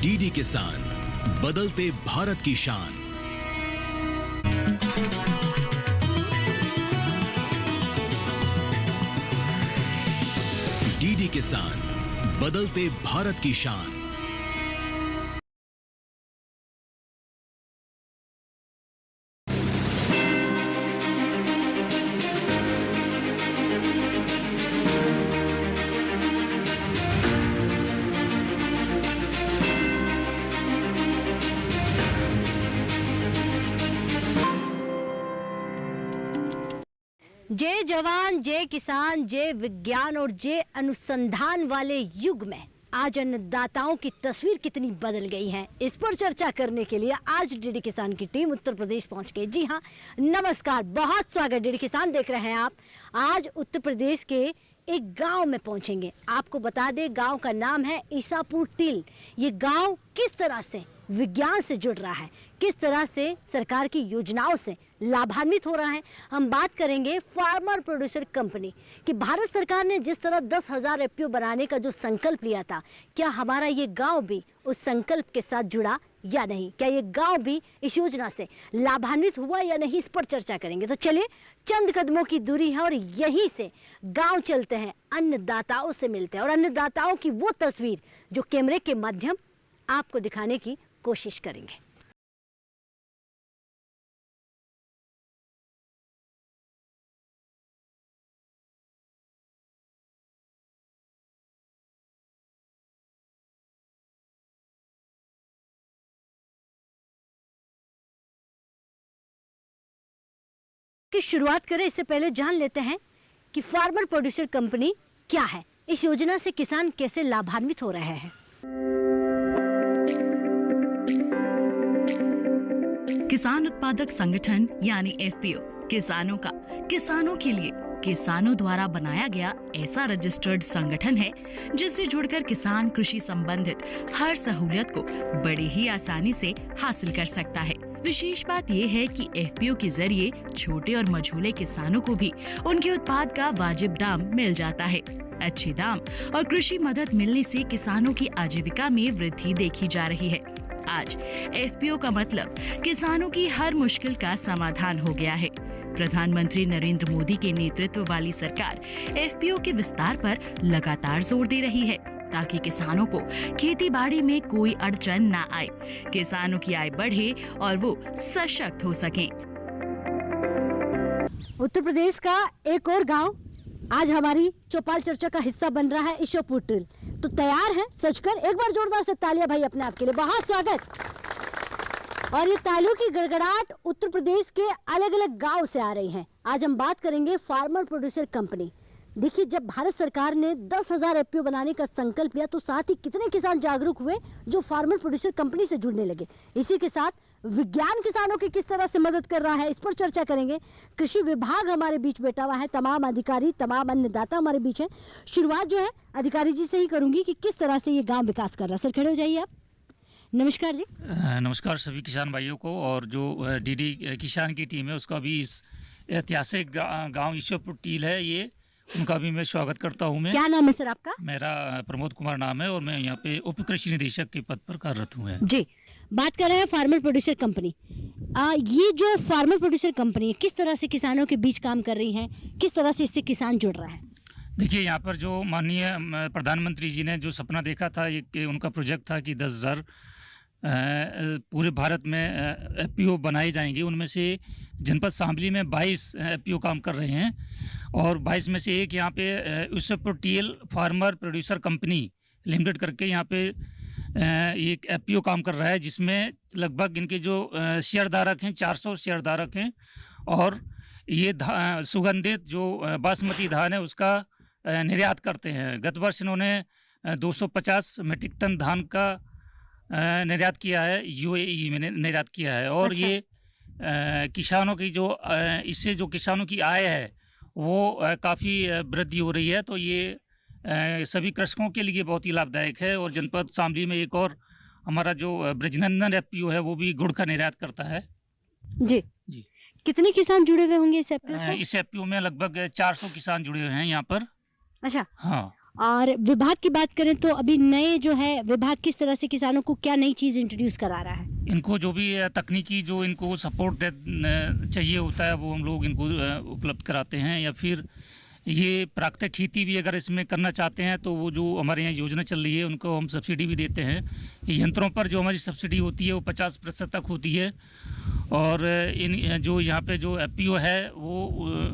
DD किसान, बदलते भारत की शान। डीडी किसान, बदलते भारत की शान। जय जवान, जय किसान, जय विज्ञान और जय अनुसंधान वाले युग में आज अन्नदाताओं की तस्वीर कितनी बदल गई है, इस पर चर्चा करने के लिए आज डीडी किसान की टीम उत्तर प्रदेश पहुंच गई। जी हाँ, नमस्कार, बहुत स्वागत। डीडी किसान देख रहे हैं आप। आज उत्तर प्रदेश के एक गांव में पहुंचेंगे। आपको बता दें, गांव का नाम है ईसापुर टील। ये गांव किस तरह से विज्ञान से जुड़ रहा है, किस तरह से सरकार की योजनाओं से लाभान्वित हो रहा है, हम बात करेंगे फार्मर प्रोड्यूसर कंपनी कि भारत सरकार ने जिस तरह 10,000 एफपीओ बनाने का जो संकल्प लिया था, क्या हमारा ये गांव भी उस संकल्प के साथ जुड़ा या नहीं, क्या ये गांव भी इस योजना से लाभान्वित हुआ या नहीं, इस पर चर्चा करेंगे। तो चलिए, चंद कदमों की दूरी है और यहीं से गांव चलते हैं, अन्नदाताओं से मिलते हैं और अन्नदाताओं की वो तस्वीर जो कैमरे के माध्यम आपको दिखाने की कोशिश करेंगे। की शुरुआत करें इससे पहले जान लेते हैं कि फार्मर प्रोड्यूसर कंपनी क्या है, इस योजना से किसान कैसे लाभान्वित हो रहे हैं। किसान उत्पादक संगठन यानी एफपीओ किसानों के लिए किसानों द्वारा बनाया गया ऐसा रजिस्टर्ड संगठन है जिससे जुड़कर किसान कृषि संबंधित हर सहूलियत को बड़ी ही आसानी से हासिल कर सकता है। विशेष बात यह है कि एफपीओ के जरिए छोटे और मझोले किसानों को भी उनके उत्पाद का वाजिब दाम मिल जाता है। अच्छे दाम और कृषि मदद मिलने से किसानों की आजीविका में वृद्धि देखी जा रही है। आज एफपीओ का मतलब किसानों की हर मुश्किल का समाधान हो गया है। प्रधानमंत्री नरेंद्र मोदी के नेतृत्व वाली सरकार एफपीओ के विस्तार पर लगातार जोर दे रही है ताकि किसानों को खेती बाड़ी में कोई अड़चन न आए, किसानों की आय बढ़े और वो सशक्त हो सकें। उत्तर प्रदेश का एक और गांव आज हमारी चौपाल चर्चा का हिस्सा बन रहा है, ईसापुर टील। तो तैयार हैं सजकर? एक बार जोरदार से तालियां भाई अपने आप के लिए, बहुत स्वागत। और ये तालियों की गड़गड़ाहट उत्तर प्रदेश के अलग अलग गांव से आ रही है। आज हम बात करेंगे फार्मर प्रोड्यूसर कंपनी। देखिए, जब भारत सरकार ने 10,000 एफपीओ बनाने का संकल्प लिया तो साथ ही कितने किसान जागरूक हुए जो फार्मर प्रोड्यूसर कंपनी से जुड़ने लगे। इसी के साथ विज्ञान किसानों की किस तरह से मदद कर रहा है, इस पर चर्चा करेंगे। कृषि विभाग हमारे बीच बैठा हुआ है, तमाम अधिकारी, तमाम अन्नदाता हमारे बीच है। शुरुआत जो है अधिकारी जी से ही करूंगी कि किस तरह से ये गाँव विकास कर रहा है। सर, खड़े हो जाइए आप। नमस्कार जी। नमस्कार सभी किसान भाइयों को, और जो डीडी किसान की टीम है उसका भी इस ऐतिहासिक गांव ईसापुर टील है, ये उनका भी मैं स्वागत करता हूं। मैं, क्या नाम है सर आपका? मेरा प्रमोद कुमार नाम है और मैं यहाँ पे उप कृषि निदेशक के पद पर कार्यरत हूँ। जी, बात कर रहे हैं फार्मर प्रोड्यूसर कंपनी। ये जो फार्मर प्रोड्यूसर कंपनी है किस तरह से किसानों के बीच काम कर रही है, किस तरह से इससे किसान जुड़ रहा है? देखिए, यहाँ पर जो माननीय प्रधानमंत्री जी ने जो सपना देखा था, ये उनका प्रोजेक्ट था कि 10,000 पूरे भारत में एफपीओ बनाए जाएंगे। उनमें से जनपद शामली में 22 एफपीओ काम कर रहे हैं और 22 में से एक यहाँ पे ईसापुर टील फार्मर प्रोड्यूसर कंपनी लिमिटेड करके यहाँ पे एक एफपीओ काम कर रहा है, जिसमें लगभग इनके जो शेयरधारक हैं 400 शेयरधारक हैं। और ये सुगंधित जो बासमती धान है उसका निर्यात करते हैं। गत वर्ष इन्होंने 250 मीट्रिक टन धान का निर्यात किया है, यूएई में निर्यात किया है। और अच्छा। ये किसानों की जो इससे जो किसानों की आय है वो काफ़ी वृद्धि हो रही है। तो ये सभी कृषकों के लिए बहुत ही लाभदायक है। और जनपद शामली में एक और हमारा जो ब्रजनंदन एफपीओ है वो भी गुड़ का निर्यात करता है। जी जी। कितने किसान जुड़े हुए होंगे इस एफपीओ से? इस एफपीओ में लगभग 400 किसान जुड़े हुए हैं यहाँ पर। अच्छा। हाँ। और विभाग की बात करें तो अभी नए जो है विभाग किस तरह से किसानों को क्या नई चीज़ इंट्रोड्यूस करा रहा है? इनको जो भी तकनीकी जो इनको सपोर्ट चाहिए होता है वो हम लोग इनको उपलब्ध कराते हैं, या फिर ये प्राकृतिक खेती भी अगर इसमें करना चाहते हैं तो वो जो हमारे यहाँ योजना चल रही है उनको हम सब्सिडी भी देते हैं। ये यंत्रों पर जो हमारी सब्सिडी होती है वो 50% तक होती है। और इन जो यहाँ पे जो FPO है वो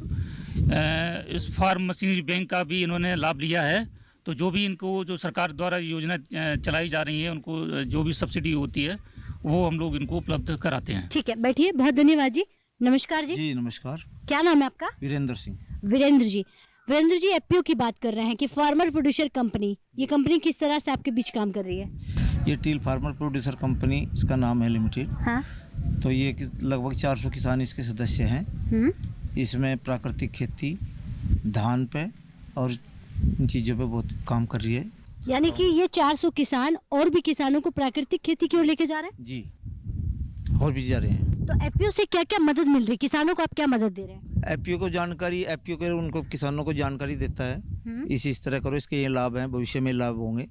इस फार्म मशीनरी बैंक का भी इन्होंने लाभ लिया है। तो जो भी इनको जो सरकार द्वारा योजना चलाई जा रही है उनको जो भी सब्सिडी होती है वो हम लोग इनको उपलब्ध कराते हैं। ठीक है, बैठिए। बहुत धन्यवाद जी। नमस्कार जी। जी नमस्कार। क्या नाम है आपका? वीरेंद्र सिंह। वीरेंद्र जी FPO की बात कर रहे हैं कि फार्मर प्रोड्यूसर कंपनी, ये कंपनी किस तरह से आपके बीच काम कर रही है? ये टील फार्मर प्रोड्यूसर कंपनी इसका नाम है लिमिटेड। हाँ। तो ये लगभग 400 किसान इसके सदस्य हैं। इसमें प्राकृतिक खेती, धान पे और इन चीज़ों पे बहुत काम कर रही है। यानी कि ये 400 किसान और भी किसानों को प्राकृतिक खेती की ओर लेके जा रहे हैं? जी, और भी जा रहे हैं। तो FPO से क्या क्या मदद मिल रही है? किसानों को आप क्या मदद दे रहे हैं? FPO को जानकारी, FPO के उनको किसानों को जानकारी देता है इस तरह करो, इसके ये लाभ हैं, भविष्य में लाभ होंगे,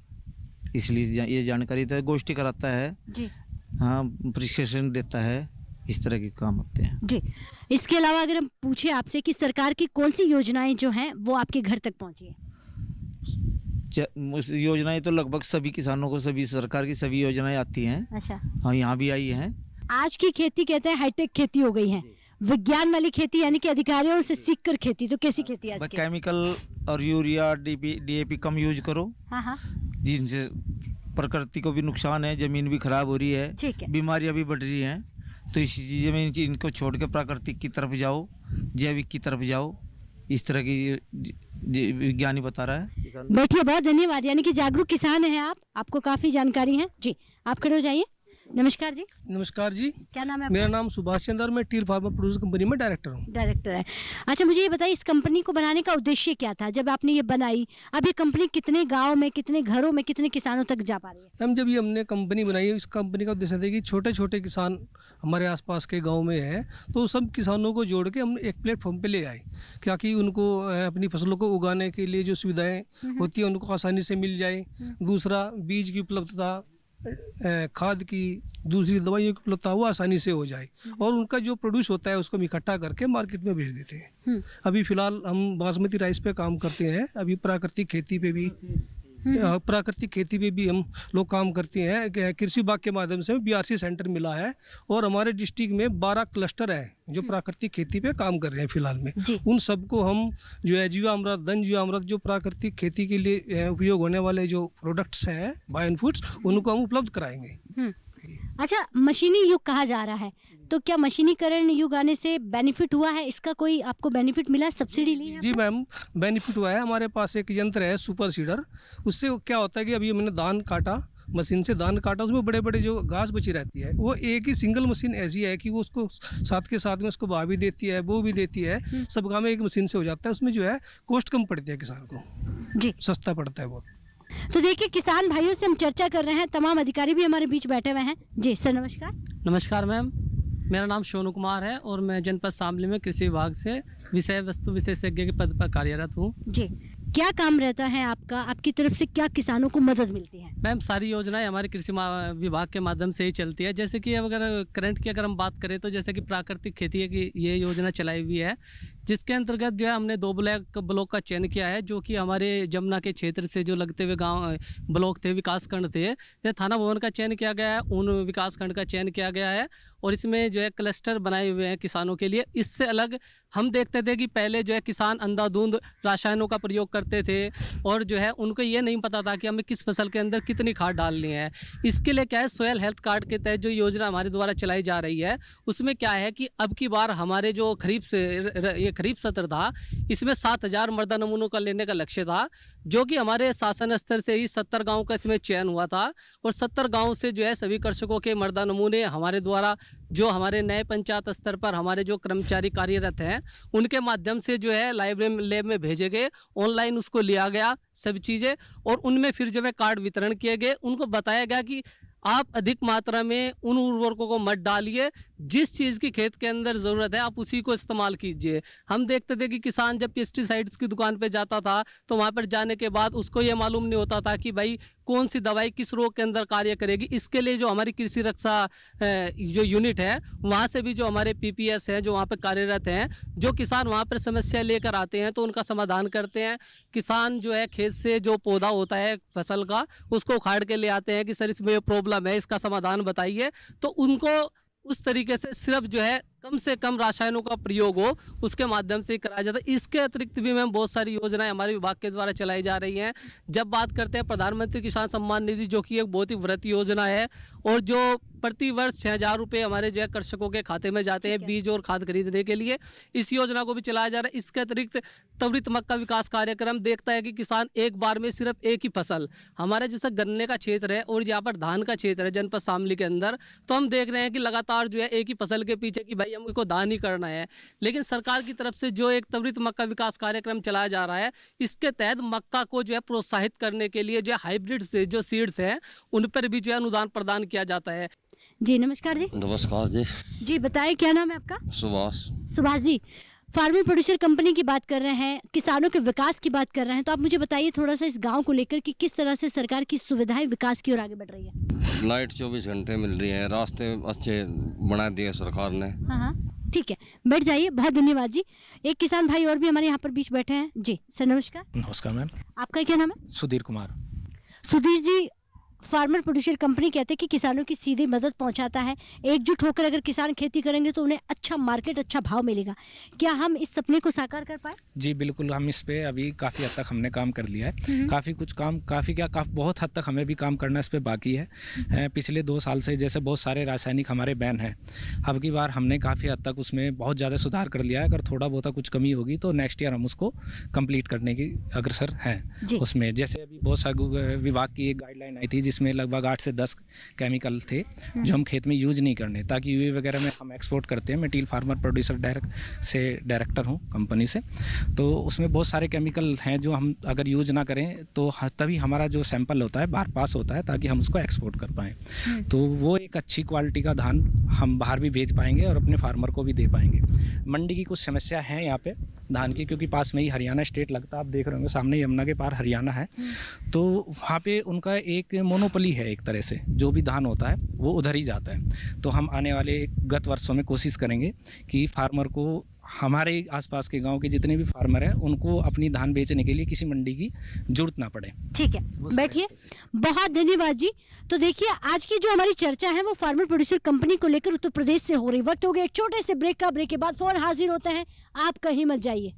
इसलिए ये जानकारी देता है। गोष्ठी कराता है जी। हाँ, प्रशिक्षण देता है, इस तरह के काम होते हैं जी। इसके अलावा अगर हम पूछे आपसे कि सरकार की कौन सी योजनाएं जो हैं वो आपके घर तक पहुंची है? योजनाएं तो लगभग सभी किसानों को, सभी सरकार की सभी योजनाएं आती हैं। अच्छा। हाँ, यहाँ भी आई हैं। आज की खेती कहते हैं हाईटेक खेती हो गई है, विज्ञान वाली खेती, यानी कि अधिकारियों से सीखकर खेती। तो कैसी खेती आज की? केमिकल और यूरिया DAP कम यूज करो। हाँ। जिनसे प्रकृति को भी नुकसान है, जमीन भी खराब हो रही है, ठीक है। बीमारियां भी बढ़ रही हैं। तो इसी चीज़ में इनको छोड़ के प्राकृतिक की तरफ जाओ, जैविक की तरफ जाओ, इस तरह की विज्ञानी बता रहा है। बैठिए, बहुत धन्यवाद। यानी कि जागरूक किसान हैं आप, आपको काफ़ी जानकारी है जी। आप खड़े हो जाइए। नमस्कार जी। नमस्कार जी। क्या नाम है? मेरा नाम सुभाष चंद्र और मैं टील फार्मर प्रोड्यूसर कंपनी में डायरेक्टर हूँ। डायरेक्टर है। अच्छा, मुझे ये बताइए इस कंपनी को बनाने का उद्देश्य क्या था जब आपने ये बनाई? अब ये कंपनी कितने गाँव में, कितने घरों में, कितने किसानों तक जा पा रही है? हम जब ये हमने कंपनी बनाई, इस कंपनी का उद्देश्य था कि छोटे छोटे किसान हमारे आसपास के गाँव में हैं, तो सब किसानों को जोड़ के हम एक प्लेटफॉर्म पे ले आए, ताकि उनको अपनी फसलों को उगाने के लिए जो सुविधाएँ होती हैं उनको आसानी से मिल जाए। दूसरा, बीज की उपलब्धता, खाद की, दूसरी दवाइयों की उपलब्धता वो आसानी से हो जाए, और उनका जो प्रोड्यूस होता है उसको हम इकट्ठा करके मार्केट में भेज देते हैं। अभी फिलहाल हम बासमती राइस पे काम करते हैं। अभी प्राकृतिक खेती पे भी हम लोग काम करते हैं। कृषि विभाग के माध्यम से BRC सेंटर मिला है, और हमारे डिस्ट्रिक्ट में 12 क्लस्टर है जो प्राकृतिक खेती पे काम कर रहे हैं फिलहाल में। उन सबको हम जो है जीवामृत, धन जीवामृत, जो प्राकृतिक खेती के लिए उपयोग होने वाले जो प्रोडक्ट्स हैं, बायो इनपुट्स, उनको हम उपलब्ध कराएंगे। अच्छा, मशीनी युग कहा जा रहा है, तो क्या मशीनीकरण युग आने से बेनिफिट हुआ है? इसका कोई आपको बेनिफिट मिला, सब्सिडी ली है? जी मैम, बेनिफिट हुआ है। हमारे पास एक यंत्र है सुपर सीडर। उससे क्या होता है कि अभी हमने धान काटा, मशीन से धान काटा, उसमें बड़े बड़े जो घास बची रहती है, वो एक ही सिंगल मशीन ऐसी है कि वो उसको साथ के साथ में उसको बहा भी देती है, बो भी देती है, सब काम एक मशीन से हो जाता है। उसमें जो है कॉस्ट कम पड़ती है किसान को जी, सस्ता पड़ता है बहुत। तो देखिए, किसान भाइयों से हम चर्चा कर रहे हैं, तमाम अधिकारी भी हमारे बीच बैठे हुए हैं जी। सर नमस्कार। नमस्कार मैम, मेरा नाम सोनू कुमार है और मैं जनपद शामली में कृषि विभाग से विषय वस्तु विशेषज्ञ के पद पर कार्यरत हूँ जी। क्या काम रहता है आपका? आपकी तरफ से क्या किसानों को मदद मिलती है? मैम, सारी योजनाएं हमारे कृषि विभाग के माध्यम से ही चलती है। जैसे कि अगर करंट की हम बात करें तो जैसे कि प्राकृतिक खेती की ये योजना चलाई हुई है, जिसके अंतर्गत जो है हमने 2 ब्लॉक का चयन किया है, जो कि हमारे जमुना के क्षेत्र से जो लगते हुए गांव ब्लॉक थे, विकासखंड थे। ये थाना भवन का चयन किया गया है, उन विकासखंड का चयन किया गया है, और इसमें जो है क्लस्टर बनाए हुए हैं किसानों के लिए। इससे अलग हम देखते थे कि पहले जो है किसान अंधाधुंध रासायनों का प्रयोग करते थे, और जो है उनको ये नहीं पता था कि हमें किस फसल के अंदर कितनी खाद डालनी है। इसके लिए क्या है, सोयल हेल्थ कार्ड के तहत जो योजना हमारे द्वारा चलाई जा रही है, उसमें क्या है कि अब की बार हमारे जो खरीफ सत्र था, इसमें 7000 मृदा नमूनों का लेने का लक्ष्य था, जो कि हमारे शासन स्तर से ही 70 गाँव का इसमें चयन हुआ था, और 70 गाँव से जो है सभी कृषकों के मृदा नमूने हमारे द्वारा, जो हमारे नए पंचायत स्तर पर हमारे जो कर्मचारी कार्यरत हैं, उनके माध्यम से जो है लाइब्रेरी लैब में भेजे गए, ऑनलाइन उसको लिया गया सभी चीज़ें, और उनमें फिर जो है कार्ड वितरण किए गए। उनको बताया गया कि आप अधिक मात्रा में उन उर्वरकों को मत डालिए जिस चीज़ की खेत के अंदर ज़रूरत है आप उसी को इस्तेमाल कीजिए। हम देखते थे कि किसान जब पेस्टिसाइड्स की दुकान पे जाता था तो वहाँ पर जाने के बाद उसको ये मालूम नहीं होता था कि भाई कौन सी दवाई किस रोग के अंदर कार्य करेगी। इसके लिए जो हमारी कृषि रक्षा जो यूनिट है वहाँ से भी जो हमारे PPS हैं जो वहाँ पर कार्यरत हैं, जो किसान वहाँ पर समस्या लेकर आते हैं तो उनका समाधान करते हैं। किसान जो है खेत से जो पौधा होता है फसल का उसको उखाड़ के ले आते हैं कि सर इसमें ये प्रॉब्लम है, इसका समाधान बताइए। तो उनको उस तरीके से सिर्फ जो है कम से कम रासायनों का प्रयोग हो उसके माध्यम से कराया जाता है। इसके अतिरिक्त भी मैम बहुत सारी योजनाएं हमारे विभाग के द्वारा चलाई जा रही हैं। जब बात करते हैं प्रधानमंत्री किसान सम्मान निधि जो कि एक बहुत ही वृहत योजना है और जो प्रति वर्ष 6,000 रुपये हमारे जो है कृषकों के खाते में जाते हैं बीज और खाद खरीदने के लिए, इस योजना को भी चलाया जा रहा है। इसके अतिरिक्त त्वरित मक्का विकास कार्यक्रम देखता है कि किसान एक बार में सिर्फ एक ही फसल, हमारे जैसा गन्ने का क्षेत्र है और यहाँ पर धान का क्षेत्र है जनपद शामली के अंदर, तो हम देख रहे हैं कि लगातार जो है एक ही फसल के पीछे कि भाई हमको दान ही करना है। लेकिन सरकार की तरफ से जो एक त्वरित मक्का विकास कार्यक्रम चलाया जा रहा है इसके तहत मक्का को जो है प्रोत्साहित करने के लिए जो हाइब्रिड से जो सीड्स हैं उन पर भी जो है अनुदान प्रदान किया जाता है। जी नमस्कार जी। नमस्कार जी। जी बताइए क्या नाम है आपका? Subhash ji, farmer producer company की बात कर रहे हैं, किसानों के विकास की बात कर रहे हैं, तो आप मुझे बताइए थोड़ा सा इस गांव को लेकर कि किस तरह से सरकार की सुविधाएं विकास की ओर आगे बढ़ रही है। लाइट 24 घंटे मिल रही है, रास्ते अच्छे बना दिए सरकार ने। हाँ, ठीक है, बैठ जाइए। बहुत धन्यवाद जी। एक किसान भाई और भी हमारे यहाँ पर बीच बैठे हैं। जी सर नमस्कार। नमस्कार मैम। आपका क्या नाम है? Sudhir Kumar. Sudhir ji, farmer producer company कहते हैं कि किसानों की सीधी मदद पहुंचाता है। एकजुट होकर अगर किसान खेती करेंगे तो उन्हें अच्छा मार्केट, अच्छा भाव मिलेगा। क्या हम इस सपने को साकार कर पाए? जी बिल्कुल, हम इस पे अभी काफ़ी हद तक हमने काम कर लिया है। बहुत हद तक हमें भी काम करना इस पे बाकी है। पिछले 2 साल से जैसे बहुत सारे रासायनिक हमारे बैन हैं, अब की बार हमने काफ़ी हद तक उसमें बहुत ज़्यादा सुधार कर लिया है। अगर थोड़ा बहुत कुछ कमी होगी तो नेक्स्ट ईयर हम उसको कंप्लीट करने की अग्रसर हैं उसमें। जैसे अभी बहुत सारे विभाग की एक गाइडलाइन आई थी जिसमें लगभग 8 से 10 केमिकल थे जो हम खेत में यूज नहीं करने, ताकि यूए वगैरह में हम एक्सपोर्ट करते हैं। मैं टील फार्मर प्रोड्यूसर डायरेक्टर हूँ कंपनी से, तो उसमें बहुत सारे केमिकल हैं जो हम अगर यूज ना करें तो तभी हमारा जो सैंपल होता है बाहर पास होता है ताकि हम उसको एक्सपोर्ट कर पाएँ। तो वो एक अच्छी क्वालिटी का धान हम बाहर भी भेज पाएंगे और अपने फार्मर को भी दे पाएंगे। मंडी की कुछ समस्या है यहाँ पे धान की, क्योंकि पास में ही हरियाणा स्टेट लगता है, आप देख रहे होंगे सामने यमुना के पार हरियाणा है, तो वहाँ पे उनका एक मोनोपोली है एक तरह से, जो भी धान होता है वो उधर ही जाता है। तो हम आने वाले गत वर्षों में कोशिश करेंगे कि फार्मर को, हमारे आसपास के गांव के जितने भी फार्मर हैं उनको अपनी धान बेचने के लिए किसी मंडी की जरूरत ना पड़े। ठीक है, बैठिए। बहुत धन्यवाद जी। तो देखिए आज की जो हमारी चर्चा है वो फार्मर प्रोड्यूसर कंपनी को लेकर उत्तर प्रदेश से हो रही। वक्त हो गया एक छोटे से ब्रेक का। ब्रेक के बाद फौरन हाजिर होते हैं, आप कहीं मत जाइए।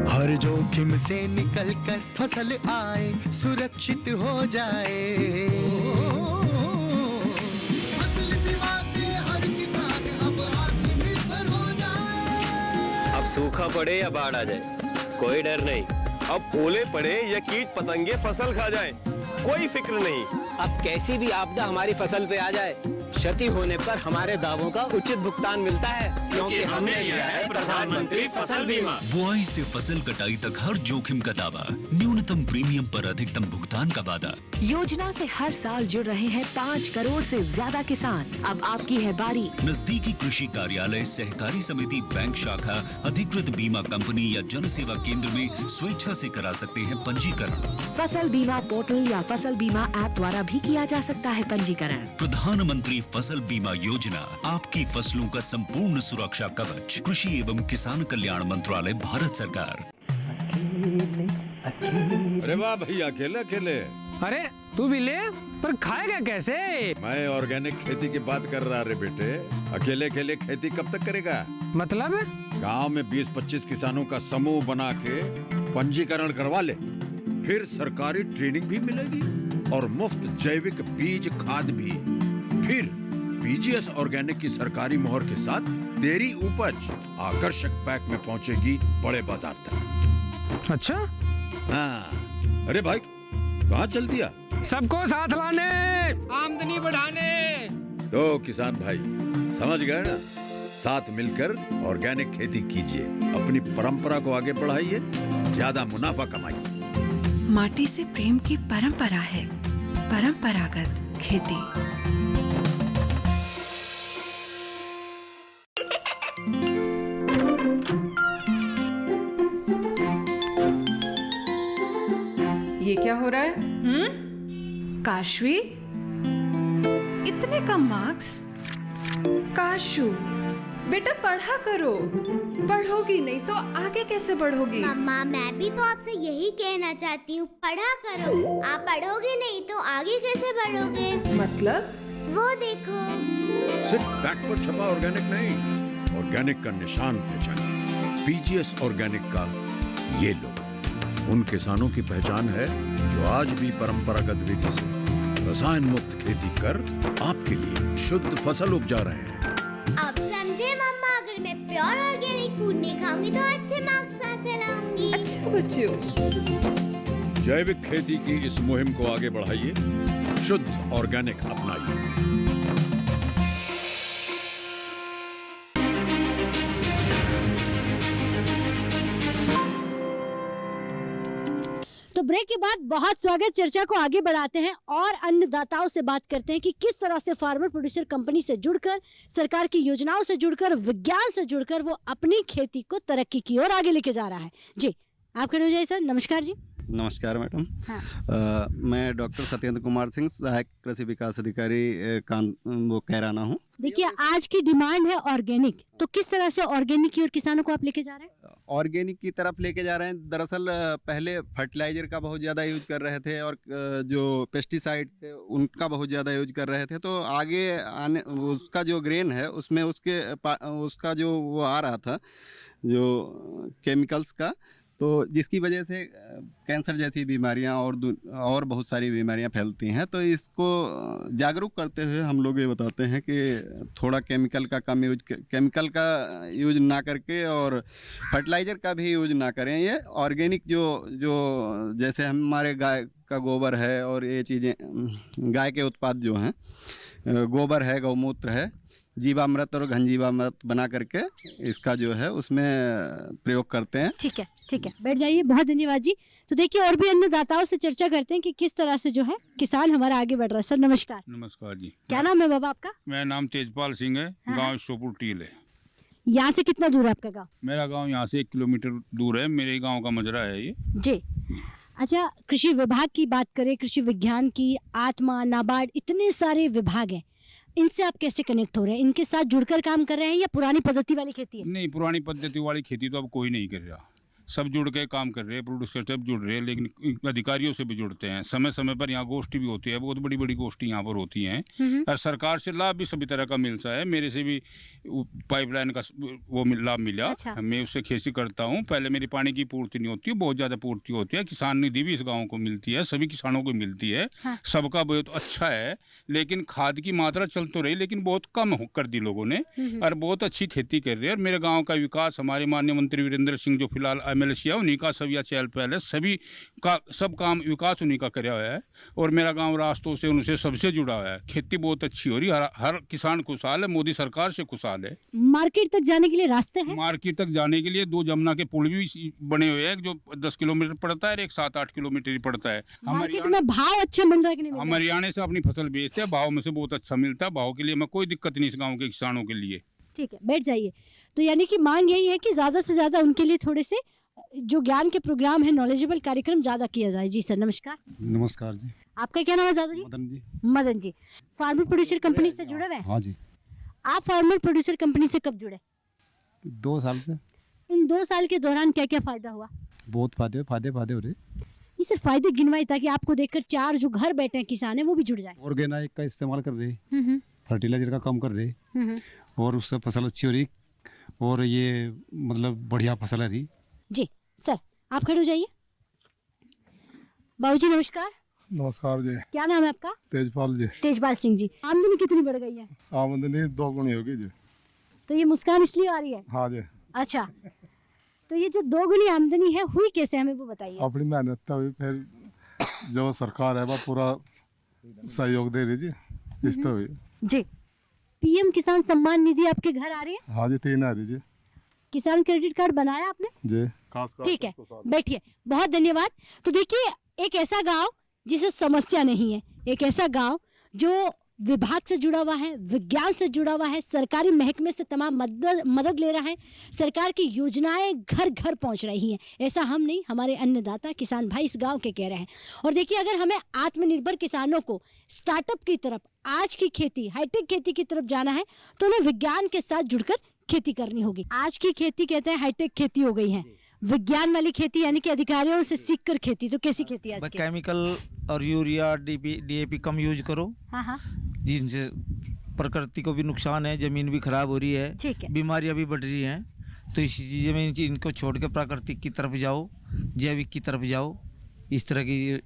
हर जोखिम से निकल कर फसल आए, सुरक्षित हो जाए। फसल बीमा से हर किसान अब आत्मनिर्भर हो जाए। अब सूखा पड़े या बाढ़ आ जाए कोई डर नहीं, अब ओले पड़े या कीट पतंगे फसल खा जाए कोई फिक्र नहीं। अब कैसी भी आपदा हमारी फसल पे आ जाए, क्षति होने पर हमारे दावों का उचित भुगतान मिलता है, क्योंकि हमने लिया है प्रधानमंत्री फसल बीमा। बुआई से फसल कटाई तक हर जोखिम का दावा, न्यूनतम प्रीमियम पर अधिकतम भुगतान का वादा। योजना से हर साल जुड़ रहे हैं 5 करोड़ से ज्यादा किसान। अब आपकी है बारी। नजदीकी कृषि कार्यालय, सहकारी समिति, बैंक शाखा, अधिकृत बीमा कंपनी या जन सेवा केंद्र में स्वेच्छा से करा सकते हैं पंजीकरण। फसल बीमा पोर्टल या फसल बीमा ऐप द्वारा भी किया जा सकता है पंजीकरण। प्रधानमंत्री फसल बीमा योजना, आपकी फसलों का संपूर्ण सुरक्षा कवच। कृषि एवं किसान कल्याण मंत्रालय, भारत सरकार। अरे वाह भैया, अकेले अकेले। अरे तू भी ले, पर खाएगा कैसे? मैं ऑर्गेनिक खेती की बात कर रहा रे बेटे। अकेले अकेले खेती कब तक करेगा? मतलब गांव में 20-25 किसानों का समूह बना के पंजीकरण करवा ले, फिर सरकारी ट्रेनिंग भी मिलेगी और मुफ्त जैविक बीज खाद भी। फिर पीजीएस ऑर्गेनिक की सरकारी मोहर के साथ तेरी उपज आकर्षक पैक में पहुंचेगी बड़े बाजार तक। अच्छा? हाँ। अरे भाई कहाँ चल दिया? सबको साथ लाने, आमदनी बढ़ाने। तो किसान भाई समझ गए ना, साथ मिलकर ऑर्गेनिक खेती कीजिए, अपनी परंपरा को आगे बढ़ाइए, ज्यादा मुनाफा कमाइए। माटी से प्रेम की परंपरा है। परंपरागत खेती। ये क्या हो रहा है? काशवी, इतने कम मार्क्स? काशू, बेटा पढ़ा करो। पढ़ोगी नहीं तो आगे कैसे बढ़ोगी? मम्मा, मैं भी तो आपसे यही कहना चाहती हूँ, पढ़ा करो। आप पढ़ोगे नहीं तो आगे कैसे बढ़ोगे? मतलब? वो देखो। सिर्फ बैक पर छपा ऑर्गेनिक नहीं, ऑर्गेनिक का निशान पहचानिए। पीजीएस ऑर्गेनिक का ये लोगो उन किसानों की पहचान है जो आज भी परंपरागत विधि से रसायन मुक्त खेती कर आपके लिए शुद्ध फसल उपजा रहे हैं। अब समझे मम्मा, अगर मैं प्योर ऑर्गेनिक फूड नहीं खाऊंगी तो अच्छे मार्क्स कहाँ से लाऊंगी? अच्छा बच्चों, जैविक खेती की इस मुहिम को आगे बढ़ाइए, शुद्ध ऑर्गेनिक अपनाइए। तो ब्रेक के बाद बहुत स्वागत, चर्चा को आगे बढ़ाते हैं और अन्नदाताओं से बात करते हैं कि किस तरह से फार्मर प्रोड्यूसर कंपनी से जुड़कर, सरकार की योजनाओं से जुड़कर, विज्ञान से जुड़कर वो अपनी खेती को तरक्की की ओर आगे लेके जा रहा है। जी, आप खड़े हो जाइए सर। नमस्कार जी। नमस्कार मैडम। हाँ। मैं डॉक्टर सत्येंद्र कुमार सिंह, सहायक कृषि विकास अधिकारी वो कैराना हूँ। देखिए, आज की डिमांड है ऑर्गेनिक, तो किस तरह से ऑर्गेनिक की ओर किसानों को आप लेके जा रहे हैं? ऑर्गेनिक की तरफ लेके जा रहे हैं। दरअसल पहले फर्टिलाइजर का बहुत ज़्यादा यूज कर रहे थे और जो पेस्टिसाइड थे उनका बहुत ज़्यादा यूज कर रहे थे। तो आगे आने उसका जो ग्रेन है उसमें उसका जो वो आ रहा था जो केमिकल्स का, तो जिसकी वजह से कैंसर जैसी बीमारियां और बहुत सारी बीमारियां फैलती हैं। तो इसको जागरूक करते हुए हम लोग ये बताते हैं कि थोड़ा केमिकल का यूज ना करके और फर्टिलाइज़र का भी यूज ना करें। ये ऑर्गेनिक जो जैसे हमारे गाय का गोबर है और ये चीज़ें, गाय के उत्पाद जो हैं, गोबर है, गौमूत्र है, जीवामृत और घनजीवामृत बना करके इसका जो है उसमें प्रयोग करते हैं। ठीक है, ठीक है, बैठ जाइए। बहुत धन्यवाद जी। तो देखिए, और भी अन्नदाताओं से चर्चा करते हैं कि किस तरह से जो है किसान हमारा आगे बढ़ रहा है। सर नमस्कार। नमस्कार जी। क्या नाम है बाबा आपका? मेरा नाम तेजपाल सिंह है। हाँ। गांव शोपुर टील है। यहाँ से कितना दूर है आपका गाँव? मेरा गांव यहाँ से 1 किलोमीटर दूर है। मेरे गांव का मजरा है ये जी। अच्छा, कृषि विभाग की बात करें, कृषि विज्ञान की, आत्मा, नाबार्ड, इतने सारे विभाग हैं, इनसे आप कैसे कनेक्ट हो रहे हैं? इनके साथ जुड़कर काम कर रहे हैं या पुरानी पद्धति वाली खेती है? नहीं, पुरानी पद्धति वाली खेती तो अब कोई नहीं कर रहा। सब जुड़ के काम कर रहे हैं, प्रोड्यूसर सब जुड़ रहे हैं, लेकिन अधिकारियों से भी जुड़ते हैं। समय समय पर यहाँ गोष्ठी भी होती है, बहुत बड़ी बड़ी गोष्ठी यहाँ पर होती हैं और सरकार से लाभ भी सभी तरह का मिलता है। मेरे से भी पाइपलाइन का वो लाभ मिला। अच्छा। मैं उससे खेती करता हूँ। पहले मेरी पानी की पूर्ति नहीं होती, बहुत ज़्यादा पूर्ति होती है। किसान निधि भी इस गाँव को मिलती है, सभी किसानों को मिलती है। हाँ। सबका बहुत अच्छा है, लेकिन खाद की मात्रा चल तो रही, लेकिन बहुत कम कर दी लोगों ने और बहुत अच्छी खेती कर रहे हैं। और मेरे गाँव का विकास हमारे माननीय मंत्री वीरेंद्र सिंह जो फिलहाल MLC है, उन्हीं का सभी चहल पहल है, सभी का सब काम विकास उन्हीं का कराया हुआ है। और मेरा गांव रास्तों से उनसे सबसे जुड़ा हुआ है। खेती बहुत अच्छी हो रही है, हर किसान खुशहाल है, मोदी सरकार से खुशहाल है। मार्केट तक जाने के लिए रास्ते हैं? मार्केट तक जाने के लिए 2 जमुना के पुल भी बने हुए हैं, जो 10 किलोमीटर पड़ता है और एक 7-8 किलोमीटर ही पड़ता है। मार्केट में भाव अच्छा मिल रहा है कि नहीं मिल रहा है? हम हरियाणा से अपनी फसल बेचते हैं, भाव में से बहुत अच्छा मिलता है। भाव के लिए हमें कोई दिक्कत नहीं इस गाँव के किसानों के लिए। ठीक है, बैठ जाइए। तो यानी कि मांग यही है कि ज्यादा से ज्यादा उनके लिए थोड़े से जो ज्ञान के प्रोग्राम है, नॉलेजेबल कार्यक्रम ज्यादा किया जाए। जी सर नमस्कार। नमस्कार जी। आपका क्या नाम है दादा जी? Madan ji. Madan ji, farmer producer company से जुड़े हुए हैं? हाँ जी। आप फार्मर प्रोड्यूसर कंपनी से कब जुड़े? 2 साल से। इन 2 साल के दौरान क्या क्या फायदा हुआ? बहुत फायदे हो रहे। ये सिर्फ फायदे गिनवाई ताकि आपको देखकर 4 जो घर बैठे हैं किसान है वो भी जुड़ जाए। ऑर्गेनिक का इस्तेमाल कर रहे, फर्टिलाइजर का कम कर रहे और उससे फसल अच्छी हो रही और ये मतलब बढ़िया फसल है रही। जी सर, आप खड़े हो जाइए। बाबूजी नमस्कार। नमस्कार जी। क्या नाम है आपका? तेजपाल जी। तेजपाल सिंह जी। आमदनी कितनी बढ़ गई है? आमदनी 2 गुनी होगी जी। तो ये मुस्कान इसलिए आ रही है? हाँ जी। अच्छा, तो ये जो 2 गुनी आमदनी है हुई कैसे, हमें वो बताइए। अपनी मेहनत तो हुई, फिर जो सरकार है वो पूरा सहयोग दे रही जी, इस तो हुई जी। PM किसान सम्मान निधि आपके घर आ रही है? हाँ जी, 3 आ रही जी। किसान क्रेडिट कार्ड बनाया आपने? जी। ठीक है, बैठिए। बहुत धन्यवाद। तो देखिए, एक ऐसा गांव जिसे समस्या नहीं है, एक ऐसा गांव जो विभाग से जुड़ा हुआ है, विज्ञान से जुड़ा हुआ है, सरकारी महकमे से तमाम मदद ले रहा है, सरकार की योजनाएं घर घर पहुंच रही हैं। ऐसा हम नहीं, हमारे अन्नदाता किसान भाई इस गांव के कह रहे हैं। और देखिए, अगर हमें आत्मनिर्भर किसानों को स्टार्टअप की तरफ, आज की खेती, हाईटेक खेती की तरफ जाना है तो उन्हें विज्ञान के साथ जुड़कर खेती करनी होगी। आज की खेती कहते हैं हाईटेक खेती हो गई है, विज्ञान वाली खेती यानी कि अधिकारियों से सीखकर खेती। तो कैसी खेती आज की? केमिकल और यूरिया डीएपी कम यूज करो, हाँ, जिनसे प्रकृति को भी नुकसान है, जमीन भी खराब हो रही है, बीमारियां भी बढ़ रही हैं। तो इसी चीज़ में इनको छोड़ के प्राकृतिक की तरफ जाओ, जैविक की तरफ जाओ, इस तरह की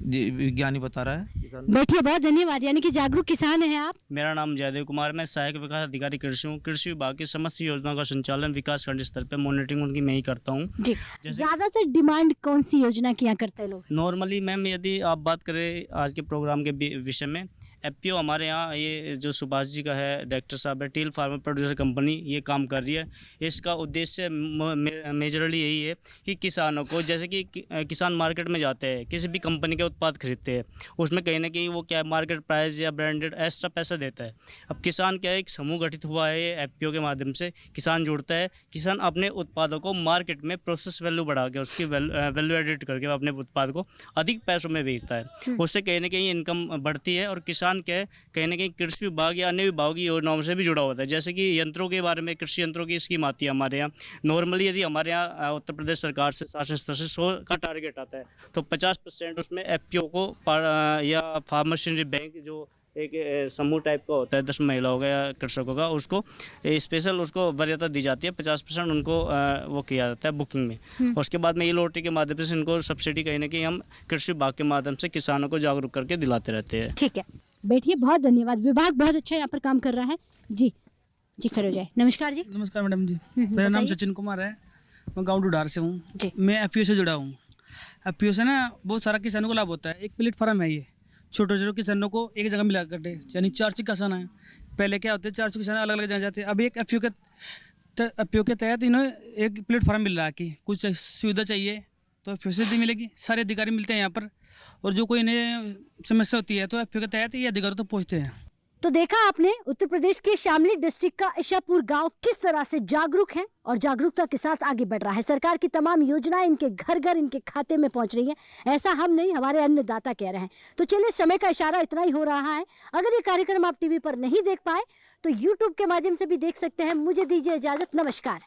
विज्ञानी बता रहा है। बैठिए, बहुत धन्यवाद। यानी कि जागरूक किसान हैं आप। मेरा नाम जयदेव कुमार, मैं सहायक विकास अधिकारी कृषि हूँ। कृषि विभाग की समस्त योजनाओं का संचालन विकास खंड स्तर पर मॉनिटरिंग उनकी मैं ही करता हूँ। ज्यादातर डिमांड कौन सी योजना की यहाँ करते हैं लोग? नॉर्मली मैम, यदि आप बात करें आज के प्रोग्राम के विषय में, एफपीओ हमारे यहाँ ये जो सुभाष जी का है, डायरेक्टर साहब है, टील फार्मर प्रोड्यूसर कंपनी ये काम कर रही है। इसका उद्देश्य मेजरली यही है कि किसानों को, जैसे कि किसान मार्केट में जाते हैं, किसी भी कंपनी के उत्पाद खरीदते हैं, उसमें कहीं ना कहीं वो क्या मार्केट प्राइस या ब्रांडेड एक्स्ट्रा पैसा देता है। अब किसान क्या है, एक समूह गठित हुआ है एफपीओ के माध्यम से, किसान जुड़ता है, किसान अपने उत्पादों को मार्केट में प्रोसेस वैल्यू बढ़ा के, उसकी वैल्यू एडिट करके अपने उत्पाद को अधिक पैसों में बेचता है। उससे कहीं ना कहीं इनकम बढ़ती है और किसान क्या है, कहीं ना कहीं कृषि विभाग या अन्य विभागों की योजनाओं से भी जुड़ा होता है। जैसे कि यंत्रों के बारे में, कृषि यंत्रों की स्कीम आती है हमारे यहाँ। नॉर्मली यदि हमारे यहाँ उत्तर प्रदेश सरकार से शासन स्तर से 100 का टारगेट आता है तो 50% उसमें एफपीओ को या फार्म मशीनरी बैंक, जो एक समूह टाइप का होता है 10 महिलाओं का या कृषकों का, उसको स्पेशल उसको वरीयता दी जाती है। 50% उनको वो किया जाता है बुकिंग में। उसके बाद में ये लॉटरी के माध्यम से इनको सब्सिडी कहीं ना कहीं हम कृषि विभाग के माध्यम से किसानों को जागरूक करके दिलाते रहते हैं। ठीक है, बैठिए, बहुत धन्यवाद। विभाग बहुत अच्छा यहाँ पर काम कर रहा है। जी खड़े हो जाए। नमस्कार जी। नमस्कार मैडम जी, मेरा नाम सचिन कुमार है, मैं गाँव डुडार से हूँ। मैं एफपीओ से जुड़ा हूँ। एफपीओ से ना बहुत सारा किसानों को लाभ होता है। एक प्लेटफॉर्म है, ये छोटे छोटे किसानों को एक जगह मिला करते, यानी 400 किसान हैं। पहले क्या होते 400 किसान अलग अलग जगह जाते। अब एक एफपीओ के तहत इन्हें एक प्लेटफॉर्म मिल रहा है कि कुछ सुविधा चाहिए तो फैसिलिटी मिलेगी, सारे अधिकारी मिलते हैं यहाँ पर, और जो कोई इन्हें समस्या होती है तो एफपीओ के तहत ये अधिकारी तो पहुँचते हैं। तो देखा आपने, उत्तर प्रदेश के शामली डिस्ट्रिक्ट का ईशापुर गांव किस तरह से जागरूक है और जागरूकता के साथ आगे बढ़ रहा है। सरकार की तमाम योजनाएं इनके घर घर, इनके खाते में पहुंच रही हैं। ऐसा हम नहीं, हमारे अन्नदाता कह रहे हैं। तो चलिए, समय का इशारा इतना ही हो रहा है। अगर ये कार्यक्रम आप टीवी पर नहीं देख पाए तो यूट्यूब के माध्यम से भी देख सकते हैं। मुझे दीजिए इजाजत, नमस्कार।